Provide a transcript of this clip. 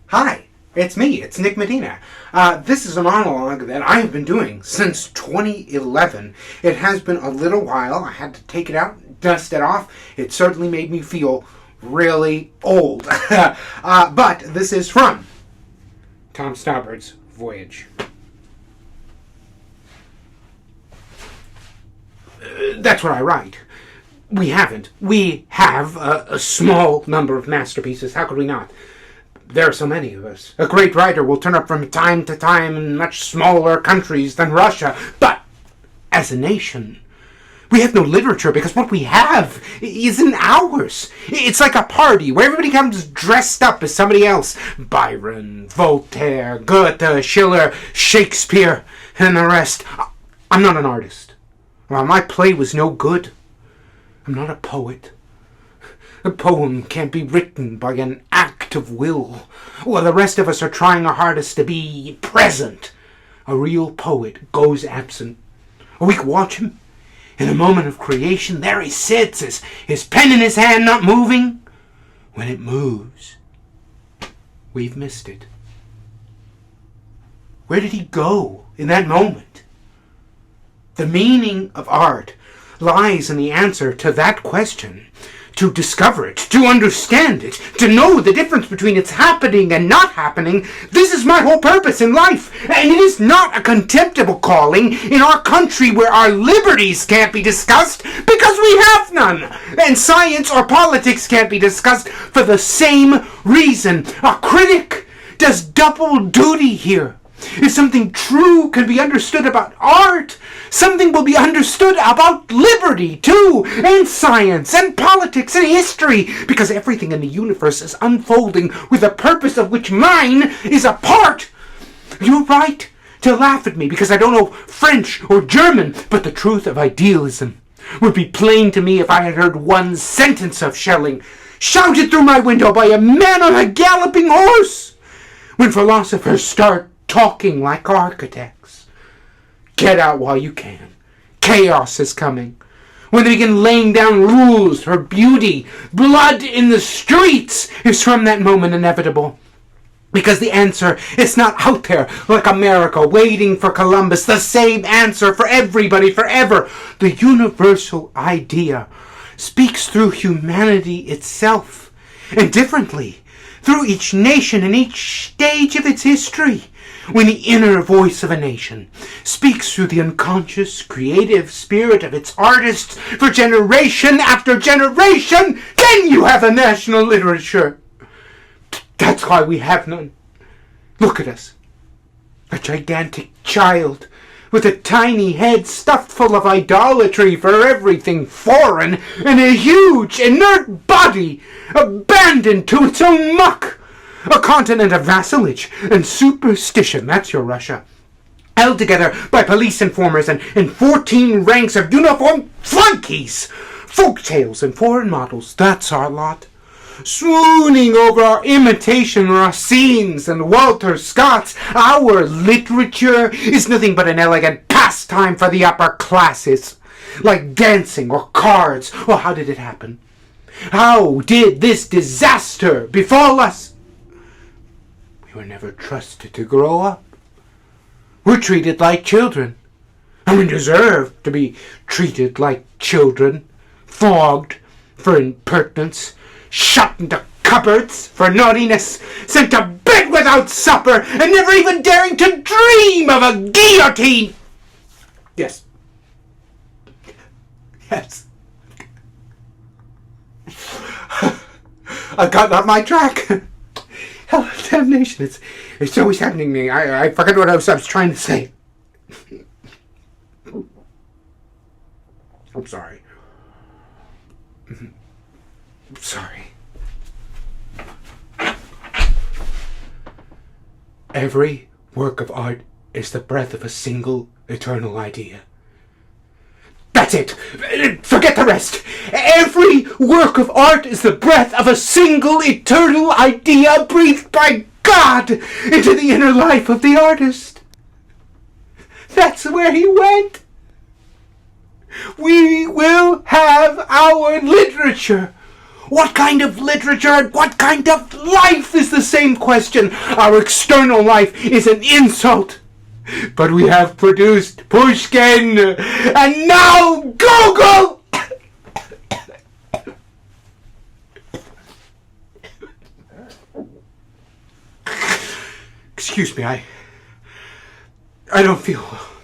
Hi, it's me, it's Nick Medina. This is a monologue that I have been doing since 2011. It has been a little while. I had to take it out, dust it off. It certainly made me feel really old. But this is from Tom Stoppard's Voyage. That's what I write. We haven't. We have a small number of masterpieces. How could we not? There are so many of us. A great writer will turn up from time to time in much smaller countries than Russia. But as a nation, we have no literature because what we have isn't ours. It's like a party where everybody comes dressed up as somebody else. Byron, Voltaire, Goethe, Schiller, Shakespeare, and the rest. I'm not an artist. Well, my play was no good. I'm not a poet. A poem can't be written by an act of will. While the rest of us are trying our hardest to be present, a real poet goes absent. We can watch him. In a moment of creation, there he sits, his pen in his hand, not moving. When it moves, we've missed it. Where did he go in that moment? The meaning of art lies in the answer to that question. To discover it, to understand it, to know the difference between its happening and not happening, this is my whole purpose in life. And it is not a contemptible calling in our country where our liberties can't be discussed because we have none. And science or politics can't be discussed for the same reason. A critic does double duty here. If something true can be understood about art, something will be understood about liberty, too, and science, and politics, and history, because everything in the universe is unfolding with a purpose of which mine is a part. You're right to laugh at me because I don't know French or German, but the truth of idealism would be plain to me if I had heard one sentence of Schelling shouted through my window by a man on a galloping horse. When philosophers start talking like architects. Get out while you can. Chaos is coming. When they begin laying down rules for beauty, blood in the streets is from that moment inevitable. Because the answer is not out there like America waiting for Columbus. The same answer for everybody forever. The universal idea speaks through humanity itself. And differently through each nation and each stage of its history. When the inner voice of a nation speaks through the unconscious, creative spirit of its artists for generation after generation, then you have a national literature. That's why we have none. Look at us. A gigantic child with a tiny head stuffed full of idolatry for everything foreign and a huge, inert body abandoned to its own muck. A continent of vassalage and superstition, that's your Russia. Held together by police informers and 14 ranks of uniformed flunkies. Folk tales and foreign models, that's our lot. Swooning over our imitation Racines and Walter Scotts, our literature is nothing but an elegant pastime for the upper classes. Like dancing or cards. Well, how did it happen? How did this disaster befall us? We were never trusted to grow up. We're treated like children. And we deserve to be treated like children. Flogged for impertinence. Shut into cupboards for naughtiness. Sent to bed without supper. And never even daring to dream of a guillotine. Yes. Yes. I've gotten off my track. Hell, damnation, it's always happening to me. I forgot what I was trying to say. I'm sorry. I'm sorry. Every work of art is the breath of a single eternal idea. That's it. Forget the rest. Every work of art is the breath of a single eternal idea breathed by God into the inner life of the artist. That's where he went. We will have our literature. What kind of literature and what kind of life is the same question. Our external life is an insult. But we have produced Pushkin, and now Google! Excuse me, I don't feel well.